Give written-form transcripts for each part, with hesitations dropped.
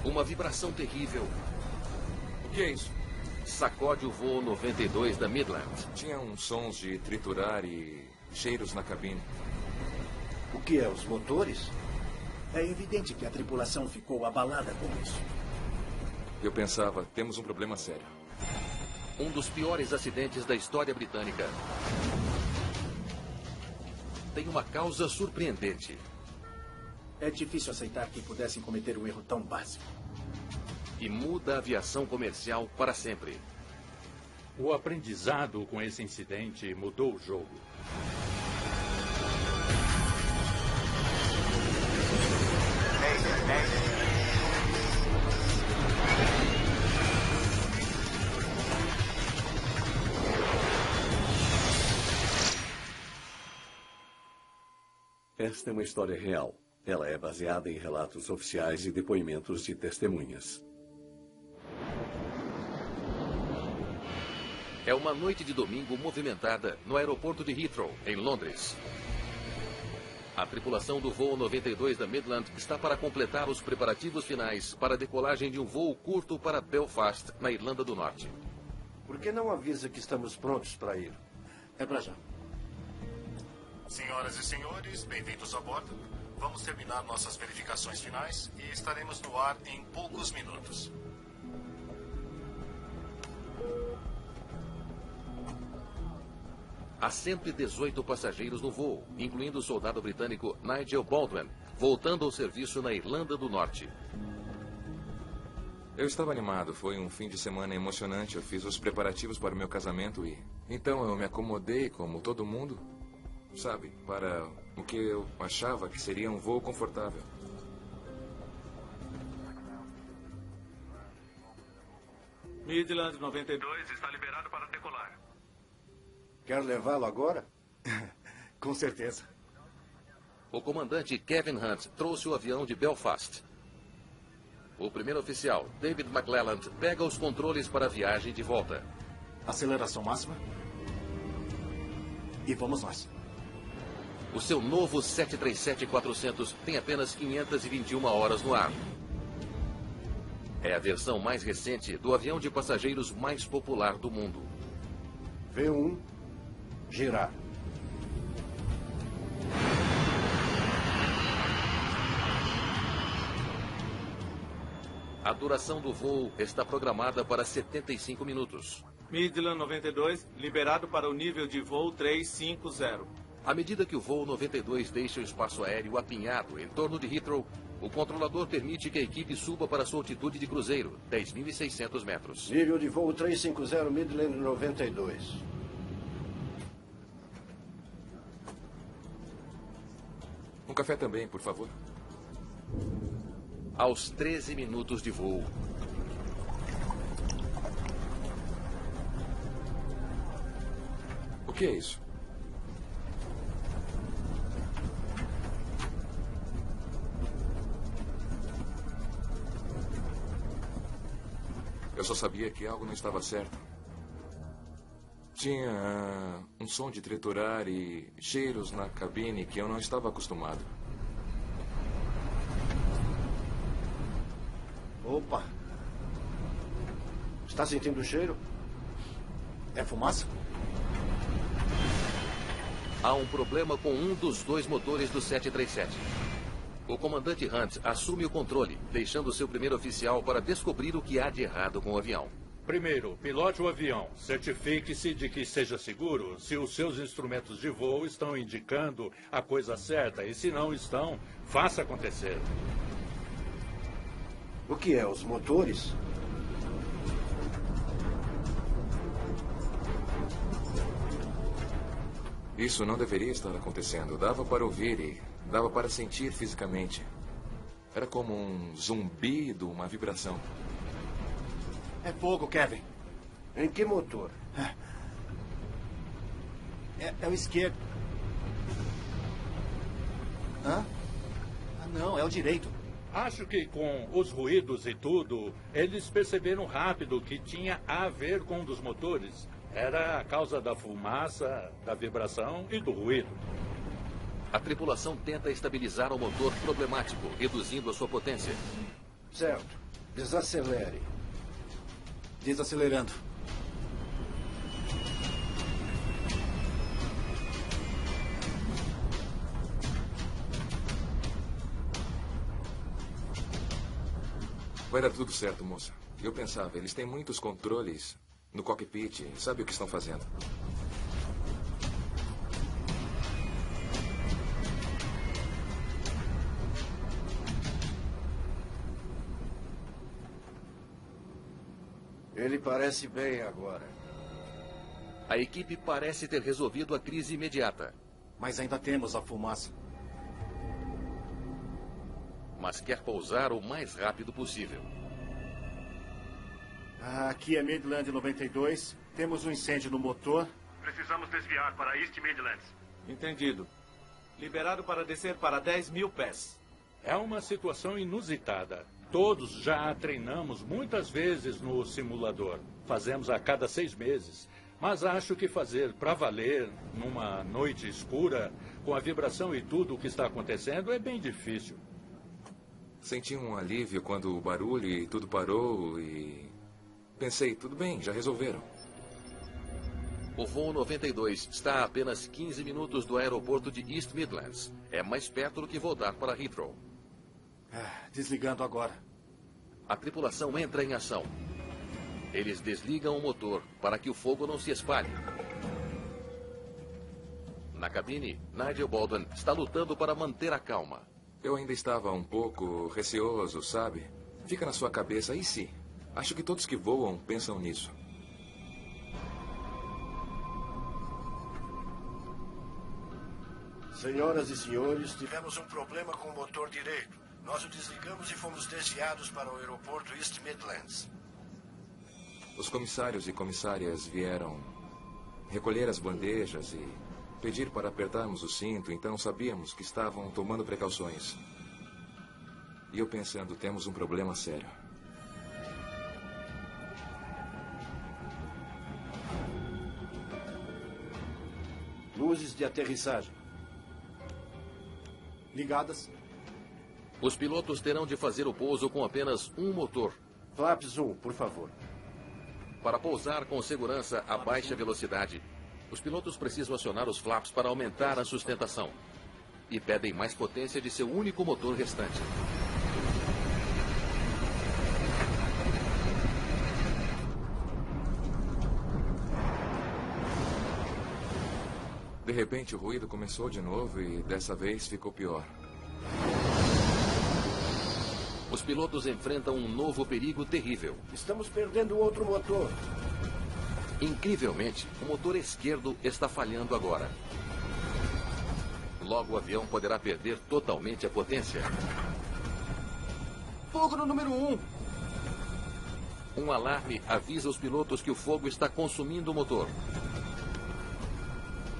Uma vibração terrível O que é isso? sacode o voo 92 da Midland. Tinha uns sons de triturar e cheiros na cabine. O que é, os motores? É evidente que a tripulação ficou abalada com isso. Eu pensava, temos um problema sério. Um dos piores acidentes da história britânica. Tem uma causa surpreendente. É difícil aceitar que pudessem cometer um erro tão básico. E muda a aviação comercial para sempre. O aprendizado com esse incidente mudou o jogo. Esta é uma história real. Ela é baseada em relatos oficiais e depoimentos de testemunhas. É uma noite de domingo movimentada no aeroporto de Heathrow, em Londres. A tripulação do voo 92 da Midland está para completar os preparativos finais para a decolagem de um voo curto para Belfast, na Irlanda do Norte. Por que não avisa que estamos prontos para ir? É pra já. Senhoras e senhores, bem-vindos a bordo. Vamos terminar nossas verificações finais e estaremos no ar em poucos minutos. Há 118 passageiros no voo, incluindo o soldado britânico Nigel Baldwin, voltando ao serviço na Irlanda do Norte. Eu estava animado, foi um fim de semana emocionante. Eu fiz os preparativos para o meu casamento e... Então eu me acomodei, como todo mundo, sabe, para o que eu achava que seria um voo confortável. Midland 92 está liberado para decolar. Quer levá-lo agora? Com certeza. O comandante Kevin Hunt trouxe o avião de Belfast. O primeiro oficial, David McClelland, pega os controles para a viagem de volta. Aceleração máxima. E vamos nós. O seu novo 737-400 tem apenas 521 horas no ar. É a versão mais recente do avião de passageiros mais popular do mundo. V1, girar. A duração do voo está programada para 75 minutos. Midland 92, liberado para o nível de voo 350. À medida que o voo 92 deixa o espaço aéreo apinhado em torno de Heathrow, o controlador permite que a equipe suba para sua altitude de cruzeiro, 10.600 metros. Nível de voo 350, Midland 92. Um café também, por favor. Aos 13 minutos de voo, O que é isso? Eu só sabia que algo não estava certo. Tinha um som de triturar e cheiros na cabine que eu não estava acostumado. Opa! Está sentindo o cheiro? É fumaça? há um problema com um dos dois motores do 737. O comandante Hunt assume o controle, deixando seu primeiro oficial para descobrir o que há de errado com o avião. Primeiro, pilote o avião. Certifique-se de que seja seguro se os seus instrumentos de voo estão indicando a coisa certa. E se não estão, faça acontecer. O que é? Os motores? Isso não deveria estar acontecendo. Dava para ouvir e dava para sentir fisicamente. Era como um zumbido, uma vibração. É fogo, Kevin. Em que motor? É o esquerdo. Hã? Ah, não, é o direito. Acho que com os ruídos e tudo, eles perceberam rápido que tinha a ver com um dos motores. Era a causa da fumaça, da vibração e do ruído. A tripulação tenta estabilizar o motor problemático, reduzindo a sua potência. Certo. Desacelere. Desacelerando. Vai dar tudo certo, moça. Eu pensava, eles têm muitos controles no cockpit. Sabe o que estão fazendo? Ele parece bem agora. A equipe parece ter resolvido a crise imediata, Mas ainda temos a fumaça. mas quer pousar o mais rápido possível. Aqui é Midland 92. Temos um incêndio no motor. Precisamos desviar para East Midlands. Entendido. Liberado para descer para 10.000 pés. É uma situação inusitada. Todos já a treinamos muitas vezes no simulador. Fazemos a cada 6 meses. Mas acho que fazer para valer, numa noite escura, com a vibração e tudo o que está acontecendo, é bem difícil. Senti um alívio quando o barulho e tudo parou e... Pensei, tudo bem, já resolveram. O voo 92 está a apenas 15 minutos do aeroporto de East Midlands. É mais perto do que voltar para Heathrow. Desligando agora. A tripulação entra em ação. Eles desligam o motor para que o fogo não se espalhe. Na cabine, Nigel Baldwin está lutando para manter a calma. Eu ainda estava um pouco receoso, sabe? Fica na sua cabeça, e se? Acho que todos que voam pensam nisso. Senhoras e senhores, tivemos um problema com o motor direito. Nós o desligamos e fomos desviados para o aeroporto East Midlands. Os comissários e comissárias vieram recolher as bandejas e pedir para apertarmos o cinto, então sabíamos que estavam tomando precauções. E eu pensando, temos um problema sério. Luzes de aterrissagem. Ligadas. Os pilotos terão de fazer o pouso com apenas um motor. Flaps 1, por favor. Para pousar com segurança a baixa velocidade, os pilotos precisam acionar os flaps para aumentar a sustentação. E pedem mais potência de seu único motor restante. De repente, o ruído começou de novo e dessa vez ficou pior. Os pilotos enfrentam um novo perigo terrível. Estamos perdendo outro motor. Incrivelmente, o motor esquerdo está falhando agora. Logo, o avião poderá perder totalmente a potência. Fogo no número 1. Um alarme avisa os pilotos que o fogo está consumindo o motor.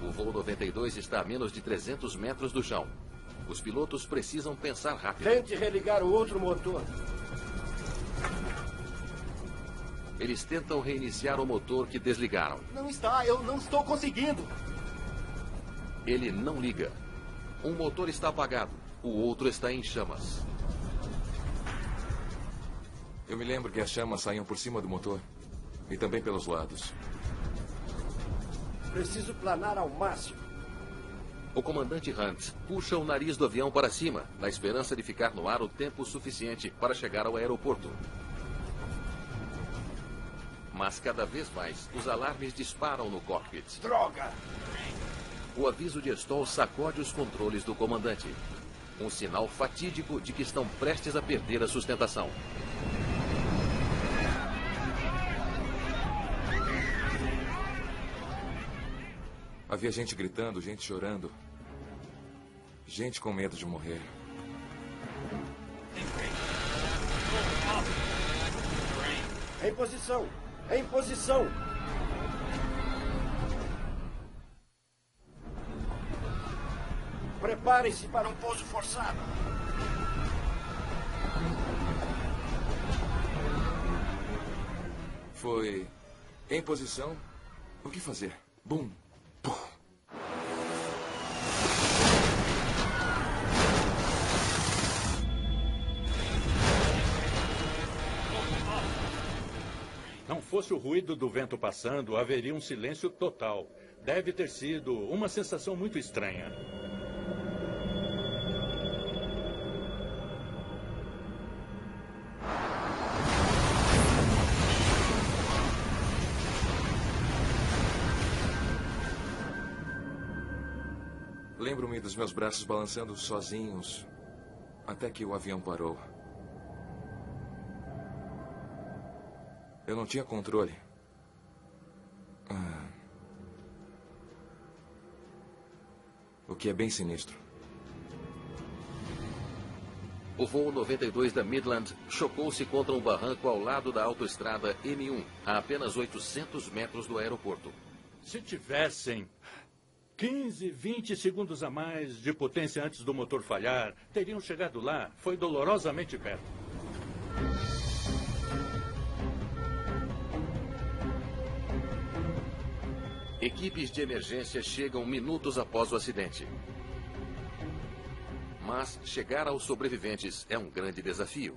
O voo 92 está a menos de 300 metros do chão. Os pilotos precisam pensar rápido. Tente religar o outro motor. Eles tentam reiniciar o motor que desligaram. Não está, eu não estou conseguindo. Ele não liga. Um motor está apagado, o outro está em chamas. Eu me lembro que as chamas saíam por cima do motor e também pelos lados. Preciso planar ao máximo. O comandante Hunt puxa o nariz do avião para cima, na esperança de ficar no ar o tempo suficiente para chegar ao aeroporto. Mas cada vez mais, os alarmes disparam no cockpit. Droga! O aviso de stall sacode os controles do comandante. Um sinal fatídico de que estão prestes a perder a sustentação. Havia gente gritando, gente chorando. Gente com medo de morrer. Em posição! Em posição! Preparem-se para um pouso forçado. Foi em posição. O que fazer? Bum! Pum! Não fosse o ruído do vento passando, haveria um silêncio total. Deve ter sido uma sensação muito estranha. Lembro-me dos meus braços balançando sozinhos, até que o avião parou. Eu não tinha controle. O que é bem sinistro. O voo 92 da Midland chocou-se contra um barranco ao lado da autoestrada M1, a apenas 800 metros do aeroporto. Se tivessem 15, 20 segundos a mais de potência antes do motor falhar, teriam chegado lá. Foi dolorosamente perto. Equipes de emergência chegam minutos após o acidente. Mas chegar aos sobreviventes é um grande desafio.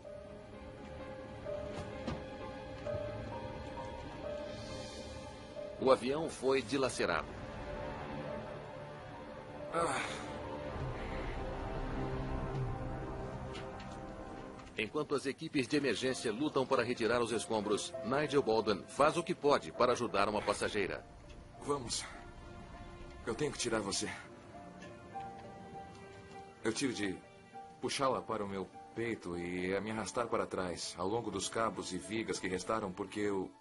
O avião foi dilacerado. Enquanto as equipes de emergência lutam para retirar os escombros, Nigel Baldwin faz o que pode para ajudar uma passageira. Vamos. Eu tenho que tirar você. Eu tive de puxá-la para o meu peito e me arrastar para trás, ao longo dos cabos e vigas que restaram, porque o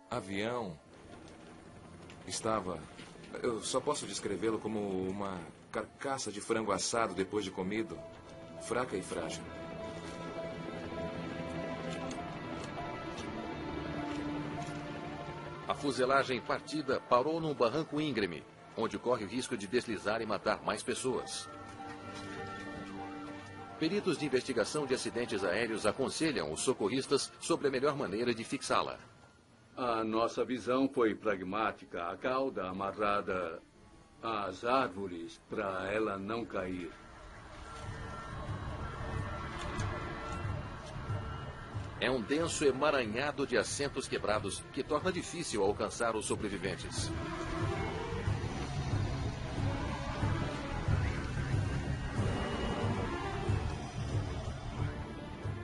avião estava... Eu só posso descrevê-lo como uma carcaça de frango assado depois de comido, fraca e frágil. A fuselagem partida parou num barranco íngreme, onde corre o risco de deslizar e matar mais pessoas. Peritos de investigação de acidentes aéreos aconselham os socorristas sobre a melhor maneira de fixá-la. A nossa visão foi pragmática, a cauda amarrada às árvores para ela não cair. É um denso emaranhado de assentos quebrados que torna difícil alcançar os sobreviventes.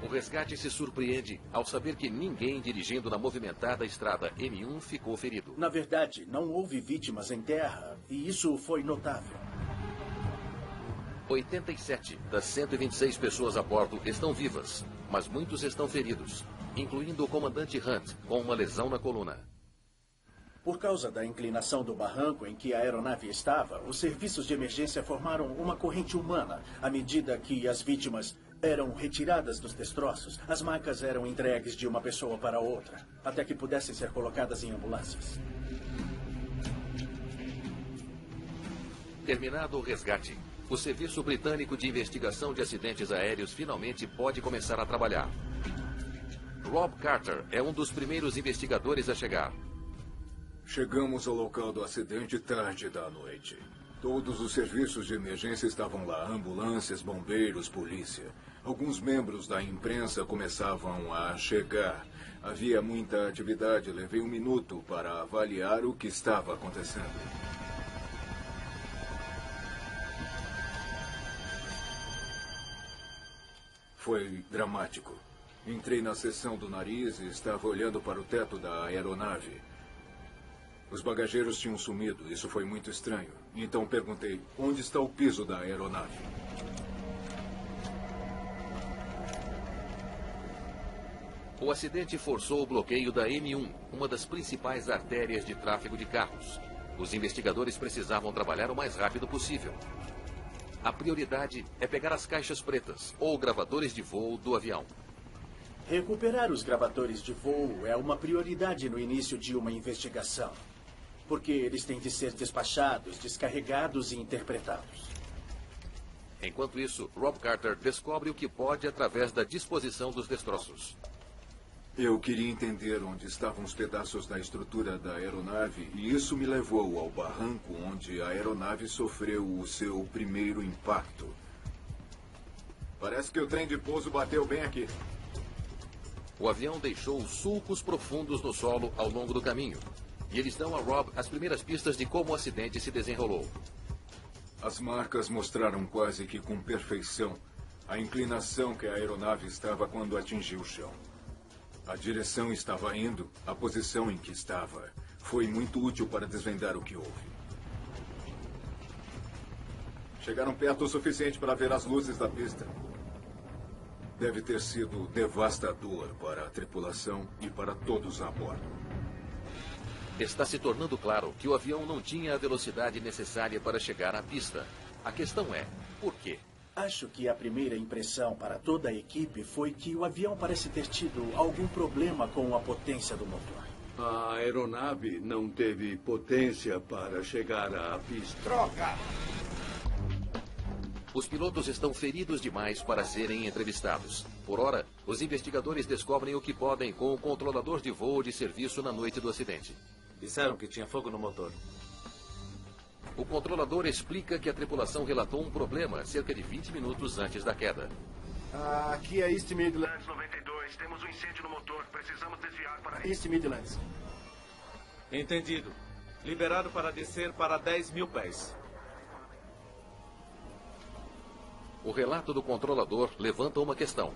O resgate se surpreende ao saber que ninguém dirigindo na movimentada estrada M1 ficou ferido. Na verdade, não houve vítimas em terra, e isso foi notável. 87 das 126 pessoas a bordo estão vivas, mas muitos estão feridos, incluindo o comandante Hunt, com uma lesão na coluna. Por causa da inclinação do barranco em que a aeronave estava, os serviços de emergência formaram uma corrente humana. À medida que as vítimas eram retiradas dos destroços, as macas eram entregues de uma pessoa para outra, até que pudessem ser colocadas em ambulâncias. Terminado o resgate, o Serviço Britânico de Investigação de Acidentes Aéreos finalmente pode começar a trabalhar. Rob Carter é um dos primeiros investigadores a chegar. Chegamos ao local do acidente tarde da noite. Todos os serviços de emergência estavam lá, ambulâncias, bombeiros, polícia. Alguns membros da imprensa começavam a chegar. Havia muita atividade, levei um minuto para avaliar o que estava acontecendo. Foi dramático. Entrei na seção do nariz e estava olhando para o teto da aeronave. Os bagageiros tinham sumido, isso foi muito estranho. Então perguntei, onde está o piso da aeronave? O acidente forçou o bloqueio da M1, uma das principais artérias de tráfego de carros. Os investigadores precisavam trabalhar o mais rápido possível. A prioridade é pegar as caixas pretas, ou gravadores de voo do avião. Recuperar os gravadores de voo é uma prioridade no início de uma investigação, porque eles têm de ser despachados, descarregados e interpretados. Enquanto isso, Rob Carter descobre o que pode através da disposição dos destroços. Eu queria entender onde estavam os pedaços da estrutura da aeronave e isso me levou ao barranco onde a aeronave sofreu o seu primeiro impacto. Parece que o trem de pouso bateu bem aqui. O avião deixou sulcos profundos no solo ao longo do caminho. E eles dão a Rob as primeiras pistas de como o acidente se desenrolou. As marcas mostraram quase que com perfeição a inclinação que a aeronave estava quando atingiu o chão. A direção estava indo, a posição em que estava, foi muito útil para desvendar o que houve. Chegaram perto o suficiente para ver as luzes da pista. Deve ter sido devastador para a tripulação e para todos a bordo. Está se tornando claro que o avião não tinha a velocidade necessária para chegar à pista. A questão é, por quê? Acho que a primeira impressão para toda a equipe foi que o avião parece ter tido algum problema com a potência do motor. A aeronave não teve potência para chegar à pista. Troca! Os pilotos estão feridos demais para serem entrevistados. Por ora, os investigadores descobrem o que podem com o controlador de voo de serviço na noite do acidente. Disseram que tinha fogo no motor. O controlador explica que a tripulação relatou um problema cerca de 20 minutos antes da queda. Aqui é East Midlands. 92, temos um incêndio no motor. Precisamos desviar para... East Midlands. Entendido. Liberado para descer para 10 mil pés. O relato do controlador levanta uma questão.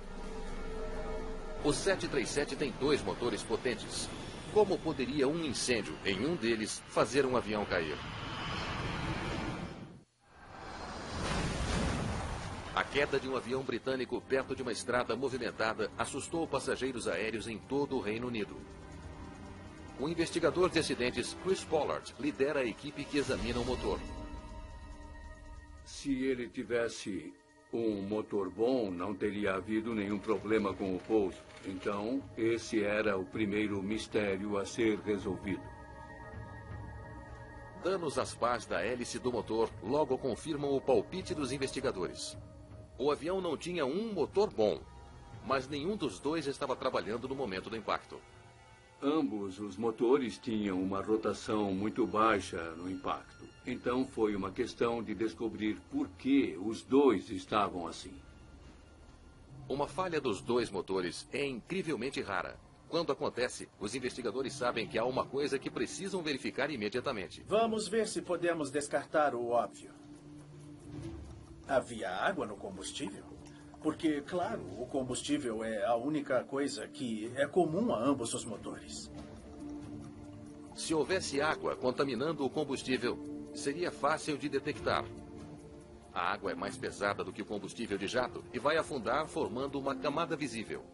O 737 tem 2 motores potentes. Como poderia um incêndio em um deles fazer um avião cair? A queda de um avião britânico perto de uma estrada movimentada assustou passageiros aéreos em todo o Reino Unido. O investigador de acidentes Chris Pollard lidera a equipe que examina o motor. Se ele tivesse um motor bom, não teria havido nenhum problema com o pouso. Então, esse era o primeiro mistério a ser resolvido. Danos às pás da hélice do motor logo confirmam o palpite dos investigadores. O avião não tinha um motor bom, mas nenhum dos dois estava trabalhando no momento do impacto. Ambos os motores tinham uma rotação muito baixa no impacto. Então foi uma questão de descobrir por que os dois estavam assim. Uma falha dos 2 motores é incrivelmente rara. Quando acontece, os investigadores sabem que há uma coisa que precisam verificar imediatamente. Vamos ver se podemos descartar o óbvio. Havia água no combustível? Porque, claro, o combustível é a única coisa que é comum a ambos os motores. Se houvesse água contaminando o combustível, seria fácil de detectar. A água é mais pesada do que o combustível de jato e vai afundar formando uma camada visível.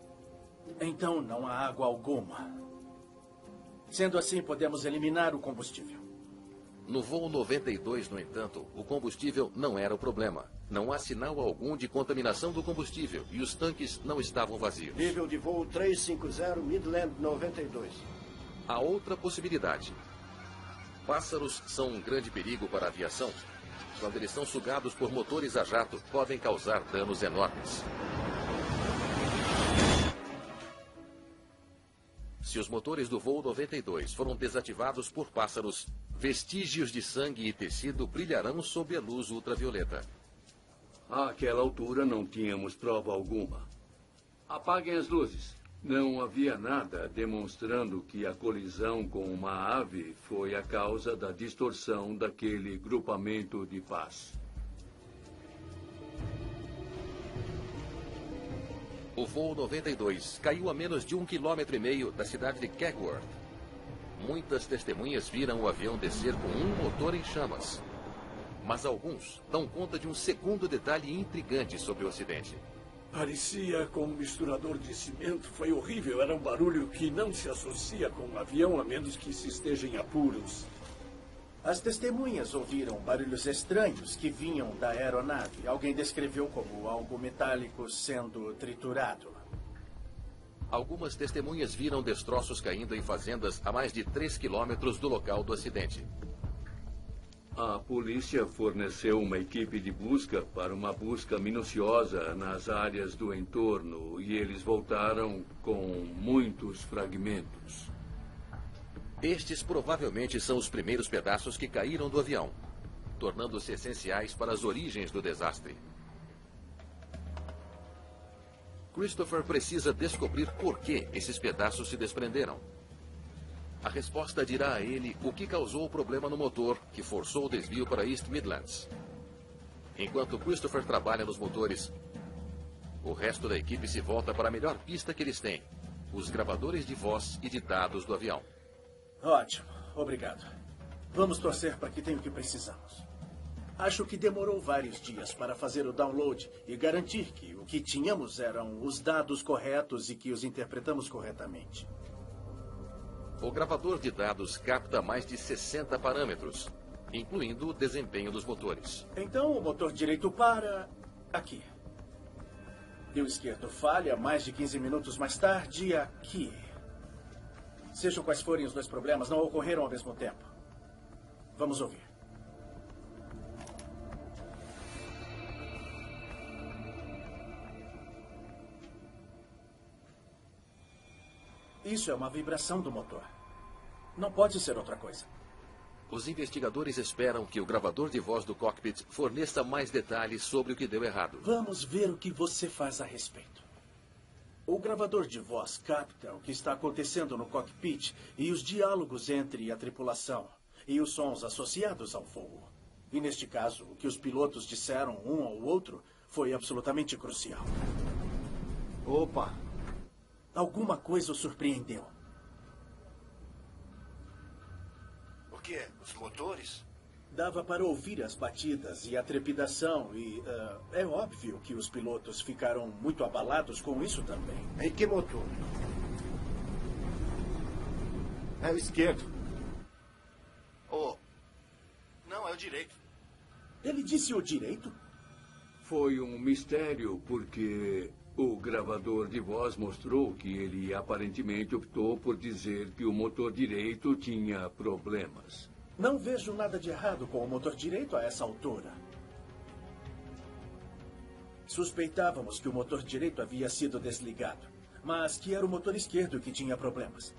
Então não há água alguma. Sendo assim, podemos eliminar o combustível. No voo 92, no entanto, o combustível não era o problema. Não há sinal algum de contaminação do combustível e os tanques não estavam vazios. Nível de voo 350, Midland 92. Há outra possibilidade. Pássaros são um grande perigo para a aviação. Quando eles são sugados por motores a jato, podem causar danos enormes. Se os motores do voo 92 foram desativados por pássaros, vestígios de sangue e tecido brilharão sob a luz ultravioleta. Àquela altura não tínhamos prova alguma. Apaguem as luzes. Não havia nada demonstrando que a colisão com uma ave foi a causa da distorção daquele grupamento de paz. O voo 92 caiu a menos de 1,5 km da cidade de Kegworth. Muitas testemunhas viram o avião descer com um motor em chamas. Mas alguns dão conta de um segundo detalhe intrigante sobre o acidente. Parecia com um misturador de cimento. Foi horrível. Era um barulho que não se associa com um avião, a menos que se esteja em apuros. As testemunhas ouviram barulhos estranhos que vinham da aeronave. Alguém descreveu como algo metálico sendo triturado. Algumas testemunhas viram destroços caindo em fazendas a mais de 3 quilômetros do local do acidente. A polícia forneceu uma equipe de busca para uma busca minuciosa nas áreas do entorno e eles voltaram com muitos fragmentos. Estes provavelmente são os primeiros pedaços que caíram do avião, tornando-se essenciais para as origens do desastre. Christopher precisa descobrir por que esses pedaços se desprenderam. A resposta dirá a ele o que causou o problema no motor que forçou o desvio para East Midlands. Enquanto Christopher trabalha nos motores, o resto da equipe se volta para a melhor pista que eles têm: os gravadores de voz e de dados do avião. Ótimo, obrigado. Vamos torcer para que tenha o que precisamos. Acho que demorou vários dias para fazer o download e garantir que o que tínhamos eram os dados corretos e que os interpretamos corretamente. O gravador de dados capta mais de 60 parâmetros, incluindo o desempenho dos motores. Então o motor direito para aqui. E o esquerdo falha mais de 15 minutos mais tarde aqui. Sejam quais forem os dois problemas, não ocorreram ao mesmo tempo. Vamos ouvir. Isso é uma vibração do motor. Não pode ser outra coisa. Os investigadores esperam que o gravador de voz do cockpit forneça mais detalhes sobre o que deu errado. Vamos ver o que você faz a respeito. O gravador de voz capta o que está acontecendo no cockpit e os diálogos entre a tripulação e os sons associados ao voo. E neste caso, o que os pilotos disseram um ao outro foi absolutamente crucial. Opa! Alguma coisa o surpreendeu. O quê? Os motores? Dava para ouvir as batidas e a trepidação e é óbvio que os pilotos ficaram muito abalados com isso também. E que motor? É o esquerdo. Oh, não, é o direito. Ele disse o direito? Foi um mistério porque o gravador de voz mostrou que ele aparentemente optou por dizer que o motor direito tinha problemas. Não vejo nada de errado com o motor direito a essa altura. Suspeitávamos que o motor direito havia sido desligado, mas que era o motor esquerdo que tinha problemas.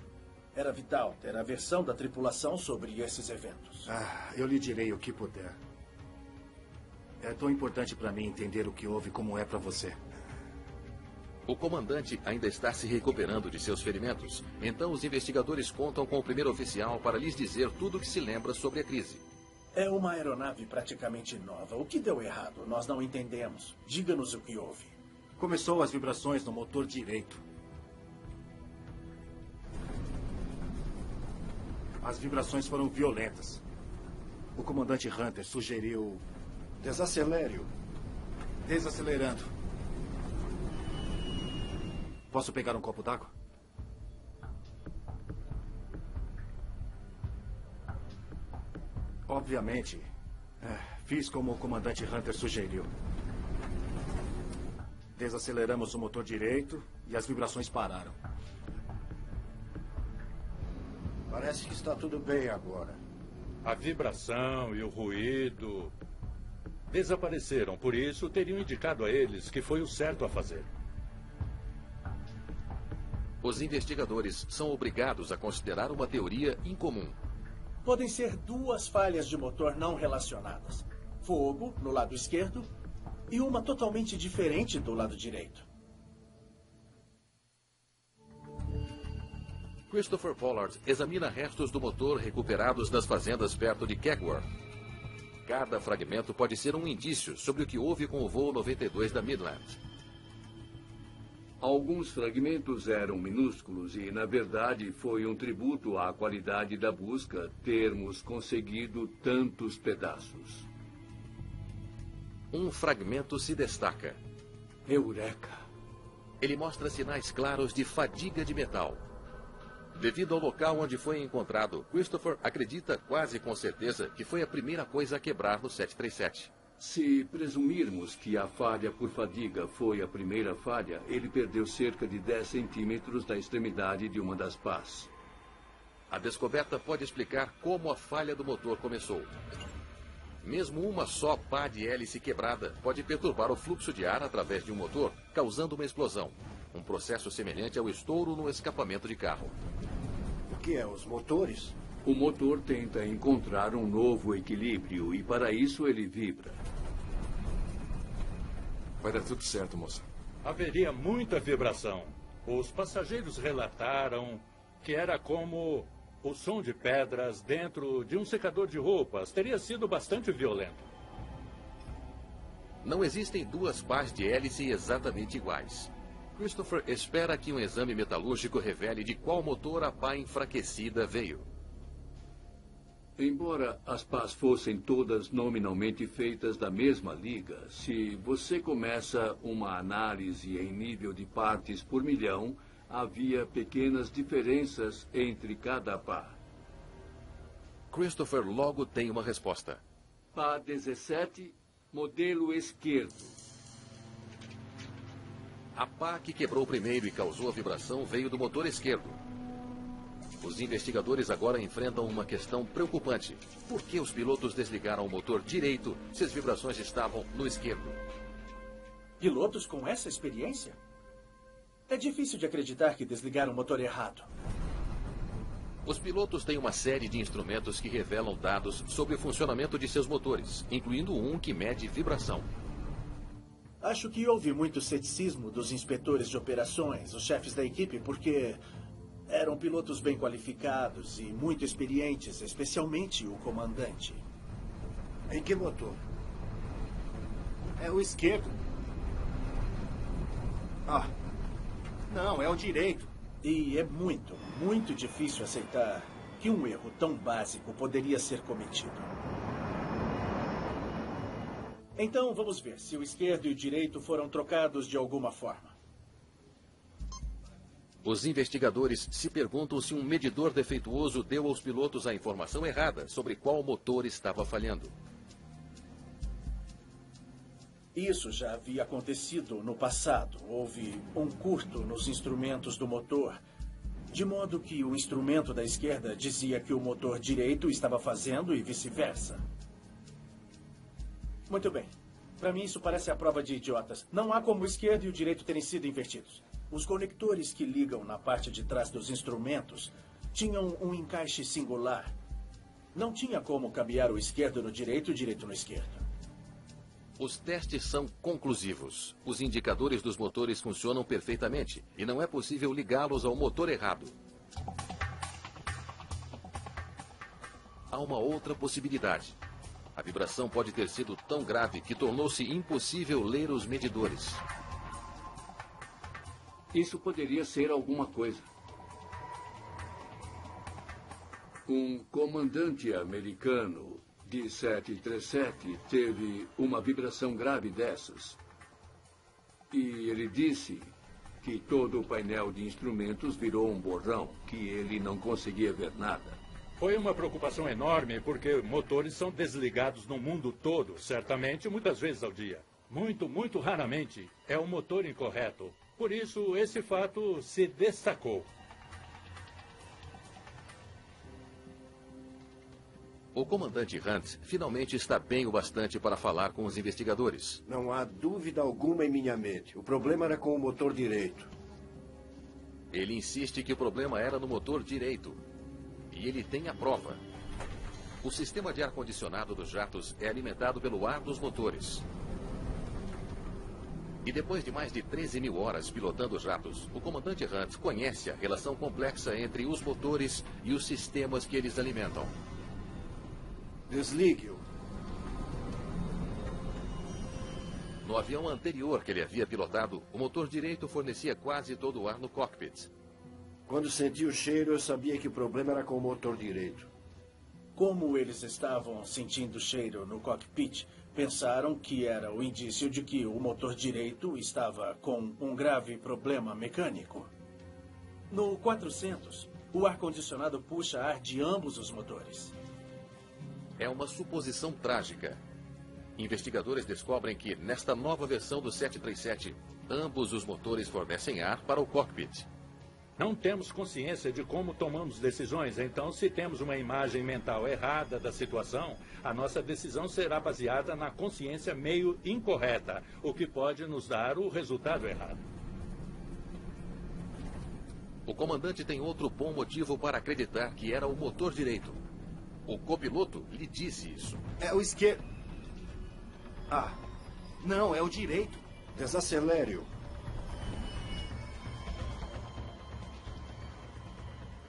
Era vital ter a versão da tripulação sobre esses eventos. Eu lhe direi o que puder. É tão importante para mim entender o que houve como é para você. O comandante ainda está se recuperando de seus ferimentos, então os investigadores contam com o primeiro oficial para lhes dizer tudo o que se lembra sobre a crise. É uma aeronave praticamente nova. O que deu errado? Nós não entendemos. Diga-nos o que houve. Começou as vibrações no motor direito. As vibrações foram violentas. O comandante Hunter sugeriu... Desacelere-o. Desacelerando. Posso pegar um copo d'água? Obviamente, fiz como o comandante Hunter sugeriu. Desaceleramos o motor direito e as vibrações pararam. Parece que está tudo bem agora. A vibração e o ruído desapareceram, por isso teriam indicado a eles que foi o certo a fazer. Os investigadores são obrigados a considerar uma teoria incomum. Podem ser duas falhas de motor não relacionadas. Fogo, no lado esquerdo, e uma totalmente diferente do lado direito. Christopher Pollard examina restos do motor recuperados das fazendas perto de Kegworth. Cada fragmento pode ser um indício sobre o que houve com o voo 92 da Midland. Alguns fragmentos eram minúsculos e, na verdade, foi um tributo à qualidade da busca termos conseguido tantos pedaços. Um fragmento se destaca. Eureka! Ele mostra sinais claros de fadiga de metal. Devido ao local onde foi encontrado, Christopher acredita quase com certeza que foi a primeira coisa a quebrar no 737. Se presumirmos que a falha por fadiga foi a primeira falha, ele perdeu cerca de 10 centímetros da extremidade de uma das pás. A descoberta pode explicar como a falha do motor começou. Mesmo uma só pá de hélice quebrada pode perturbar o fluxo de ar através de um motor, causando uma explosão. Um processo semelhante ao estouro no escapamento de carro. O que é? Os motores? O motor tenta encontrar um novo equilíbrio e, para isso, ele vibra. Vai dar tudo certo, moça. haveria muita vibração. Os passageiros relataram que era como o som de pedras dentro de um secador de roupas. Teria sido bastante violento. Não existem duas pás de hélice exatamente iguais. Christopher espera que um exame metalúrgico revele de qual motor a pá enfraquecida veio. Embora as pás fossem todas nominalmente feitas da mesma liga, se você começa uma análise em nível de partes por milhão, havia pequenas diferenças entre cada pá. Christopher logo tem uma resposta. Pá 17, modelo esquerdo. A pá que quebrou primeiro e causou a vibração veio do motor esquerdo. Os investigadores agora enfrentam uma questão preocupante. Por que os pilotos desligaram o motor direito se as vibrações estavam no esquerdo? Pilotos com essa experiência? É difícil de acreditar que desligaram o motor errado. Os pilotos têm uma série de instrumentos que revelam dados sobre o funcionamento de seus motores, incluindo um que mede vibração. Acho que houve muito ceticismo dos inspetores de operações, os chefes da equipe, porque eram pilotos bem qualificados e muito experientes, especialmente o comandante. Em que motor? É o esquerdo. Ah, não, é o direito. E é muito, muito difícil aceitar que um erro tão básico poderia ser cometido. Então, vamos ver se o esquerdo e o direito foram trocados de alguma forma. Os investigadores se perguntam se um medidor defeituoso deu aos pilotos a informação errada sobre qual motor estava falhando. Isso já havia acontecido no passado. Houve um curto nos instrumentos do motor, de modo que o instrumento da esquerda dizia que o motor direito estava fazendo e vice-versa. Muito bem. Para mim, isso parece a prova de idiotas. Não há como o esquerdo e o direito terem sido invertidos. Os conectores que ligam na parte de trás dos instrumentos tinham um encaixe singular. Não tinha como cambiar o esquerdo no direito e o direito no esquerdo. Os testes são conclusivos. Os indicadores dos motores funcionam perfeitamente e não é possível ligá-los ao motor errado. Há uma outra possibilidade. A vibração pode ter sido tão grave que tornou-se impossível ler os medidores. Isso poderia ser alguma coisa. Um comandante americano de 737 teve uma vibração grave dessas. E ele disse que todo o painel de instrumentos virou um borrão, que ele não conseguia ver nada. Foi uma preocupação enorme, porque motores são desligados no mundo todo, certamente, muitas vezes ao dia. Muito raramente é o motor incorreto. Por isso, esse fato se destacou. O comandante Hunt finalmente está bem o bastante para falar com os investigadores. Não há dúvida alguma em minha mente. O problema era com o motor direito. Ele insiste que o problema era no motor direito. E ele tem a prova. O sistema de ar-condicionado dos jatos é alimentado pelo ar dos motores. E depois de mais de 13 mil horas pilotando os jatos, o comandante Hunt conhece a relação complexa entre os motores e os sistemas que eles alimentam. Desligue-o. No avião anterior que ele havia pilotado, o motor direito fornecia quase todo o ar no cockpit. Quando senti o cheiro, eu sabia que o problema era com o motor direito. Como eles estavam sentindo cheiro no cockpit, pensaram que era o indício de que o motor direito estava com um grave problema mecânico. No 400, o ar-condicionado puxa ar de ambos os motores. É uma suposição trágica. Investigadores descobrem que, nesta nova versão do 737, ambos os motores fornecem ar para o cockpit. Não temos consciência de como tomamos decisões, então, se temos uma imagem mental errada da situação, a nossa decisão será baseada na consciência meio incorreta, o que pode nos dar o resultado errado. O comandante tem outro bom motivo para acreditar que era o motor direito. O copiloto lhe disse isso. É o esquerdo. Ah, não, é o direito. Desacelere-o.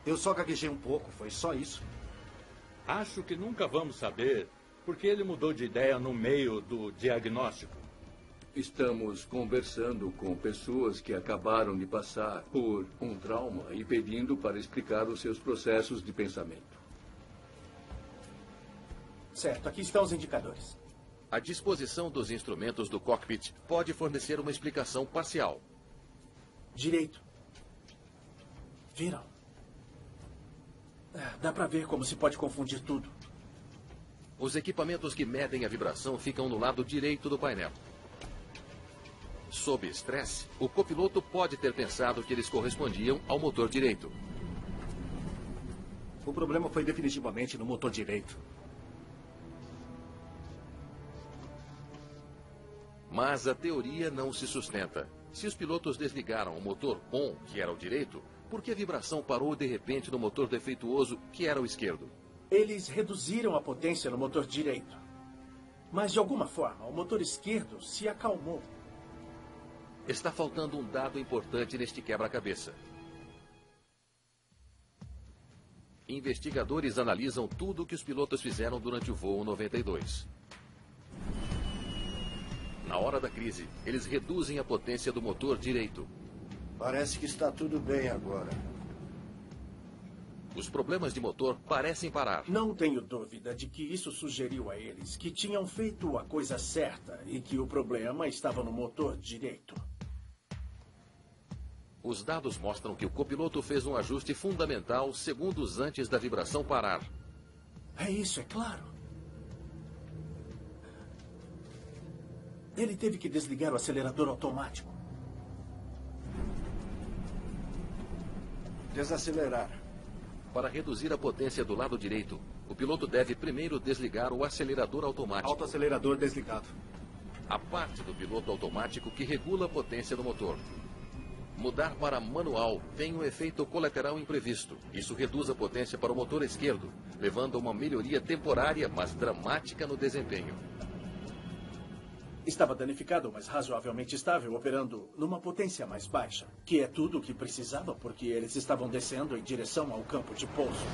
Eu só gaguejei um pouco, foi só isso. Acho que nunca vamos saber porque ele mudou de ideia no meio do diagnóstico. Estamos conversando com pessoas que acabaram de passar por um trauma e pedindo para explicar os seus processos de pensamento. Certo, aqui estão os indicadores. A disposição dos instrumentos do cockpit pode fornecer uma explicação parcial. Direito. Viram? Dá pra ver como se pode confundir tudo. Os equipamentos que medem a vibração ficam no lado direito do painel. Sob estresse, o copiloto pode ter pensado que eles correspondiam ao motor direito. O problema foi definitivamente no motor direito. Mas a teoria não se sustenta. Se os pilotos desligaram o motor on, que era o direito, por que a vibração parou de repente no motor defeituoso, que era o esquerdo? Eles reduziram a potência no motor direito. Mas, de alguma forma, o motor esquerdo se acalmou. Está faltando um dado importante neste quebra-cabeça. Investigadores analisam tudo o que os pilotos fizeram durante o voo 92. Na hora da crise, eles reduzem a potência do motor direito. Parece que está tudo bem agora. Os problemas de motor parecem parar. Não tenho dúvida de que isso sugeriu a eles que tinham feito a coisa certa e que o problema estava no motor direito. Os dados mostram que o copiloto fez um ajuste fundamental segundos antes da vibração parar. É isso, é claro. Ele teve que desligar o acelerador automático. Desacelerar. Para reduzir a potência do lado direito, o piloto deve primeiro desligar o acelerador automático. Autoacelerador desligado. A parte do piloto automático que regula a potência do motor. Mudar para manual tem um efeito colateral imprevisto. Isso reduz a potência para o motor esquerdo, levando a uma melhoria temporária, mas dramática no desempenho. Estava danificado, mas razoavelmente estável, operando numa potência mais baixa, que é tudo o que precisava, porque eles estavam descendo em direção ao campo de pouso.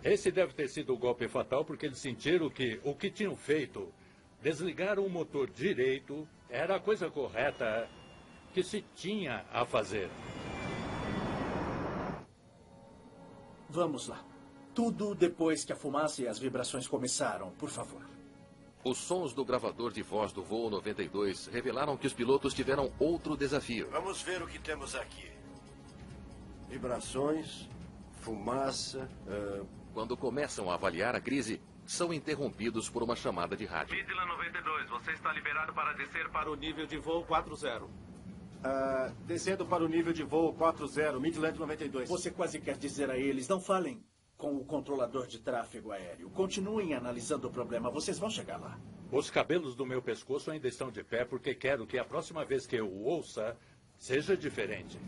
Esse deve ter sido o golpe fatal, porque eles sentiram que o que tinham feito, desligar o motor direito, era a coisa correta que se tinha a fazer. Vamos lá. Tudo depois que a fumaça e as vibrações começaram, por favor. Os sons do gravador de voz do voo 92 revelaram que os pilotos tiveram outro desafio. Vamos ver o que temos aqui. Vibrações, fumaça... Quando começam a avaliar a crise, são interrompidos por uma chamada de rádio. Midland 92, você está liberado para descer para o nível de voo 40. Descendo para o nível de voo 40, Midland 92. Você quase quer dizer a eles, não falem com o controlador de tráfego aéreo. Continuem analisando o problema, vocês vão chegar lá. Os cabelos do meu pescoço ainda estão de pé porque quero que a próxima vez que eu o ouça, seja diferente.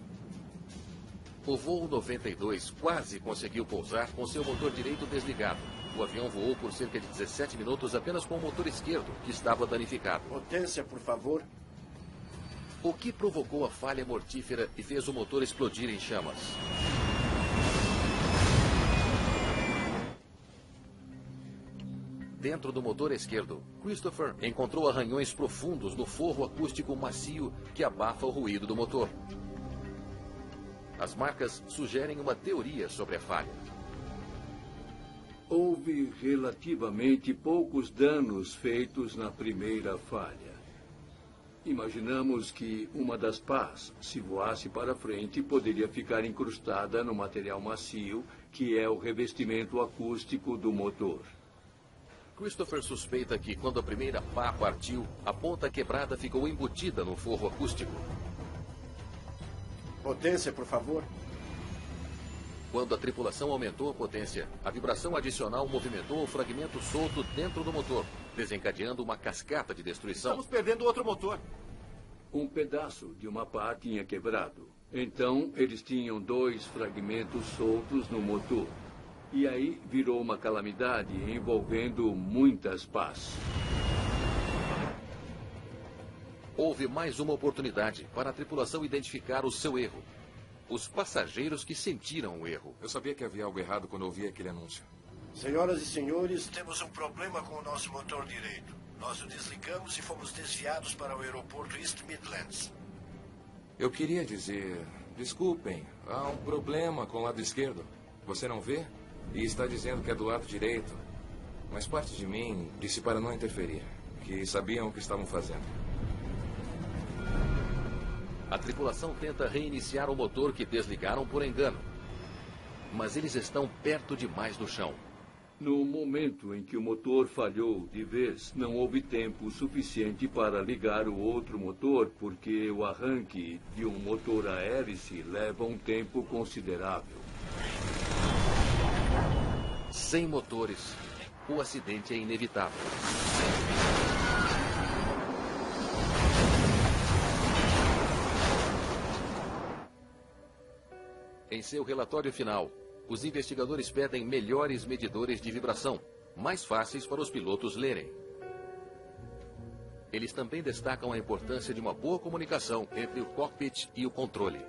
O voo 92 quase conseguiu pousar com seu motor direito desligado. O avião voou por cerca de 17 minutos apenas com o motor esquerdo, que estava danificado. Potência, por favor. O que provocou a falha mortífera e fez o motor explodir em chamas? Dentro do motor esquerdo, Christopher encontrou arranhões profundos no forro acústico macio que abafa o ruído do motor. As marcas sugerem uma teoria sobre a falha. Houve relativamente poucos danos feitos na primeira falha. Imaginamos que uma das pás, se voasse para frente, poderia ficar incrustada no material macio, que é o revestimento acústico do motor. Christopher suspeita que, quando a primeira pá partiu, a ponta quebrada ficou embutida no forro acústico. Potência, por favor. Quando a tripulação aumentou a potência, a vibração adicional movimentou o fragmento solto dentro do motor, desencadeando uma cascata de destruição. Estamos perdendo outro motor. Um pedaço de uma pá tinha quebrado. Então, eles tinham 2 fragmentos soltos no motor. E aí virou uma calamidade envolvendo muitas pás. Houve mais uma oportunidade para a tripulação identificar o seu erro. os passageiros que sentiram o erro. Eu sabia que havia algo errado quando ouvi aquele anúncio. Senhoras e senhores, temos um problema com o nosso motor direito. Nós o desligamos e fomos desviados para o aeroporto East Midlands. Eu queria dizer... Desculpem, há um problema com o lado esquerdo. Você não vê? E está dizendo que é do lado direito. Mas parte de mim disse para não interferir, que sabiam o que estavam fazendo. A tripulação tenta reiniciar o motor que desligaram por engano. Mas eles estão perto demais do chão. No momento em que o motor falhou de vez, não houve tempo suficiente para ligar o outro motor, porque o arranque de um motor a hélice leva um tempo considerável. Sem motores, o acidente é inevitável. Em seu relatório final, os investigadores pedem melhores medidores de vibração, mais fáceis para os pilotos lerem. Eles também destacam a importância de uma boa comunicação entre o cockpit e o controle.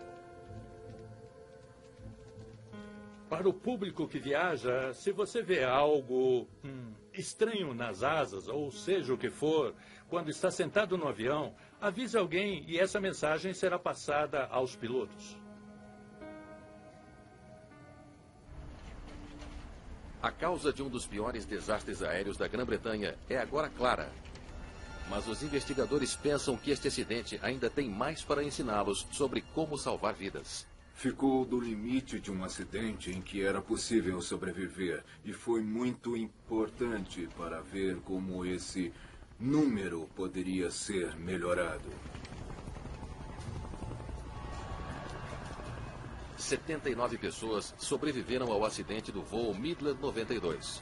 Para o público que viaja, se você vê algo estranho nas asas, ou seja o que for, quando está sentado no avião, avise alguém e essa mensagem será passada aos pilotos. A causa de um dos piores desastres aéreos da Grã-Bretanha é agora clara. Mas os investigadores pensam que este acidente ainda tem mais para ensiná-los sobre como salvar vidas. Ficou do limite de um acidente em que era possível sobreviver. E foi muito importante para ver como esse número poderia ser melhorado. 79 pessoas sobreviveram ao acidente do voo Midland 92.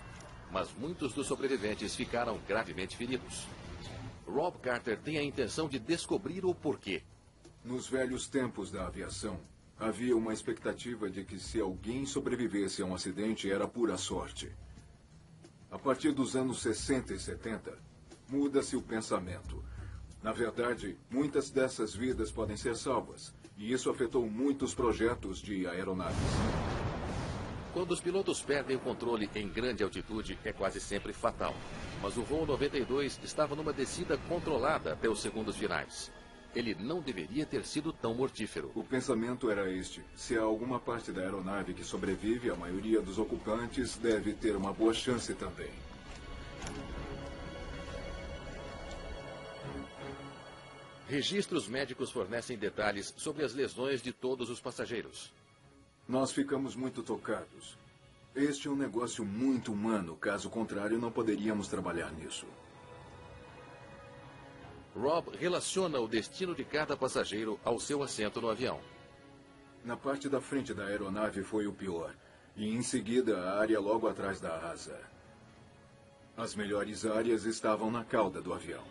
Mas muitos dos sobreviventes ficaram gravemente feridos. Rob Carter tem a intenção de descobrir o porquê. Nos velhos tempos da aviação, havia uma expectativa de que se alguém sobrevivesse a um acidente era pura sorte. A partir dos anos 60 e 70, muda-se o pensamento. Na verdade, muitas dessas vidas podem ser salvas. E isso afetou muitos projetos de aeronaves. Quando os pilotos perdem o controle em grande altitude, é quase sempre fatal. Mas o voo 92 estava numa descida controlada até os segundos finais. Ele não deveria ter sido tão mortífero. O pensamento era este. Se há alguma parte da aeronave que sobrevive, a maioria dos ocupantes deve ter uma boa chance também. Registros médicos fornecem detalhes sobre as lesões de todos os passageiros. Nós ficamos muito tocados. Este é um negócio muito humano, caso contrário não poderíamos trabalhar nisso. Rob relaciona o destino de cada passageiro ao seu assento no avião. Na parte da frente da aeronave foi o pior, e em seguida a área logo atrás da asa. As melhores áreas estavam na cauda do avião.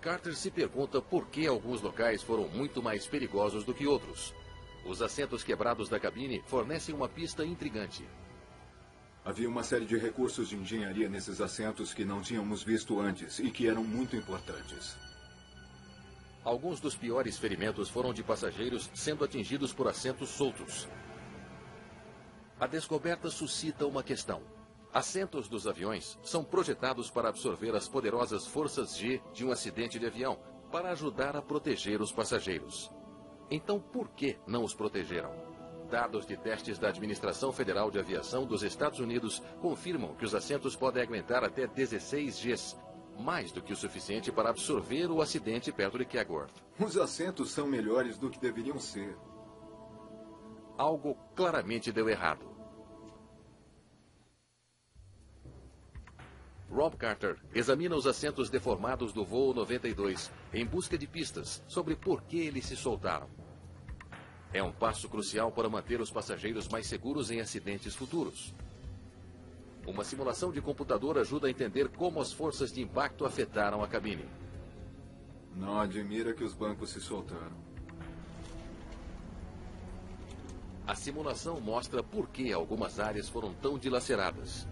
Carter se pergunta por que alguns locais foram muito mais perigosos do que outros. Os assentos quebrados da cabine fornecem uma pista intrigante. Havia uma série de recursos de engenharia nesses assentos que não tínhamos visto antes e que eram muito importantes. Alguns dos piores ferimentos foram de passageiros sendo atingidos por assentos soltos. A descoberta suscita uma questão. Assentos dos aviões são projetados para absorver as poderosas forças G de um acidente de avião, para ajudar a proteger os passageiros. Então, por que não os protegeram? Dados de testes da Administração Federal de Aviação dos Estados Unidos confirmam que os assentos podem aguentar até 16 Gs, mais do que o suficiente para absorver o acidente perto de Kegworth. Os assentos são melhores do que deveriam ser. Algo claramente deu errado. Rob Carter examina os assentos deformados do voo 92 em busca de pistas sobre por que eles se soltaram. É um passo crucial para manter os passageiros mais seguros em acidentes futuros. Uma simulação de computador ajuda a entender como as forças de impacto afetaram a cabine. Não admira que os bancos se soltaram. A simulação mostra por que algumas áreas foram tão dilaceradas.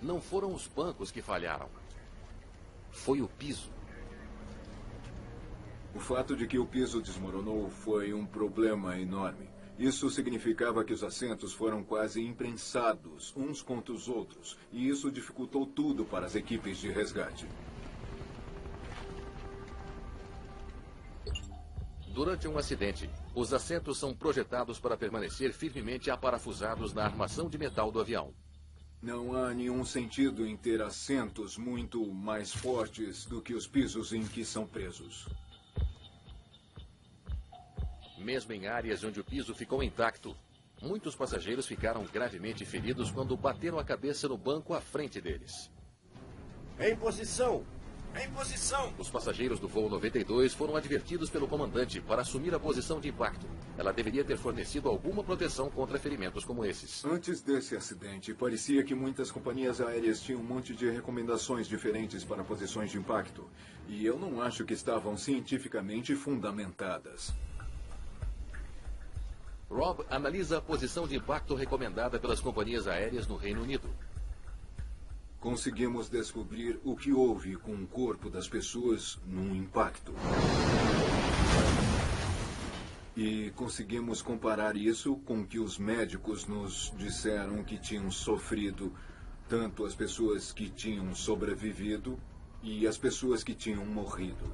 Não foram os bancos que falharam. Foi o piso. O fato de que o piso desmoronou foi um problema enorme. Isso significava que os assentos foram quase imprensados uns contra os outros, e isso dificultou tudo para as equipes de resgate. Durante um acidente, os assentos são projetados para permanecer firmemente aparafusados na armação de metal do avião. Não há nenhum sentido em ter assentos muito mais fortes do que os pisos em que são presos. Mesmo em áreas onde o piso ficou intacto, muitos passageiros ficaram gravemente feridos quando bateram a cabeça no banco à frente deles. Em posição! Em posição! Os passageiros do voo 92 foram advertidos pelo comandante para assumir a posição de impacto. Ela deveria ter fornecido alguma proteção contra ferimentos como esses. Antes desse acidente, parecia que muitas companhias aéreas tinham um monte de recomendações diferentes para posições de impacto. E eu não acho que estavam cientificamente fundamentadas. Rob analisa a posição de impacto recomendada pelas companhias aéreas no Reino Unido. Conseguimos descobrir o que houve com o corpo das pessoas num impacto. E conseguimos comparar isso com o que os médicos nos disseram que tinham sofrido, tanto as pessoas que tinham sobrevivido e as pessoas que tinham morrido.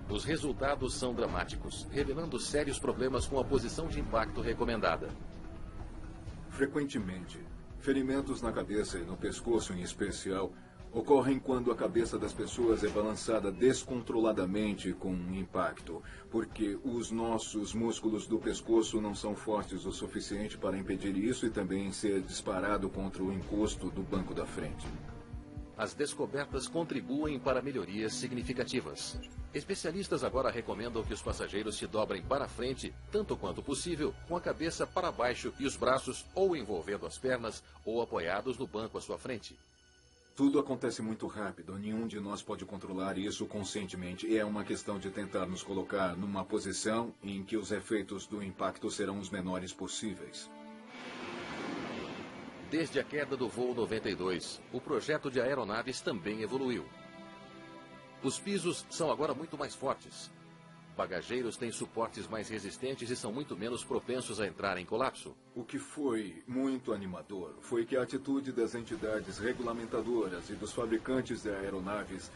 Os resultados são dramáticos, revelando sérios problemas com a posição de impacto recomendada. Frequentemente, ferimentos na cabeça e no pescoço em especial ocorrem quando a cabeça das pessoas é balançada descontroladamente com um impacto, porque os nossos músculos do pescoço não são fortes o suficiente para impedir isso e também ser disparado contra o encosto do banco da frente. As descobertas contribuem para melhorias significativas. Especialistas agora recomendam que os passageiros se dobrem para frente, tanto quanto possível, com a cabeça para baixo e os braços ou envolvendo as pernas ou apoiados no banco à sua frente. Tudo acontece muito rápido, nenhum de nós pode controlar isso conscientemente. É uma questão de tentar nos colocar numa posição em que os efeitos do impacto serão os menores possíveis. Desde a queda do voo 92, o projeto de aeronaves também evoluiu. Os pisos são agora muito mais fortes. Bagageiros têm suportes mais resistentes e são muito menos propensos a entrar em colapso. O que foi muito animador foi que a atitude das entidades regulamentadoras e dos fabricantes de aeronaves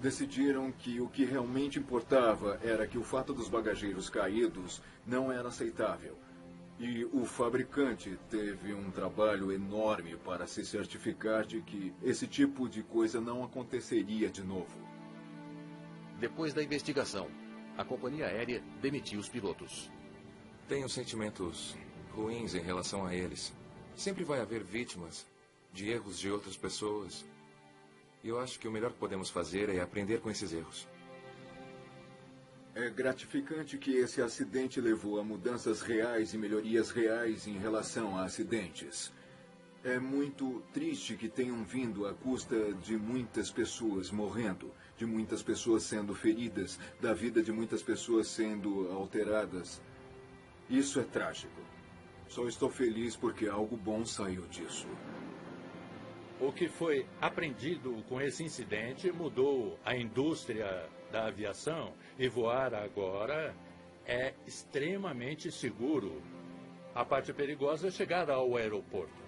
decidiram que o que realmente importava era que o fato dos bagageiros caídos não era aceitável. E o fabricante teve um trabalho enorme para se certificar de que esse tipo de coisa não aconteceria de novo. Depois da investigação, a companhia aérea demitiu os pilotos. Tenho sentimentos ruins em relação a eles. Sempre vai haver vítimas de erros de outras pessoas. E eu acho que o melhor que podemos fazer é aprender com esses erros. É gratificante que esse acidente levou a mudanças reais e melhorias reais em relação a acidentes. É muito triste que tenham vindo à custa de muitas pessoas morrendo, de muitas pessoas sendo feridas, da vida de muitas pessoas sendo alteradas. Isso é trágico. Só estou feliz porque algo bom saiu disso. O que foi aprendido com esse incidente mudou a indústria da aviação e voar agora é extremamente seguro. A parte perigosa é chegar ao aeroporto.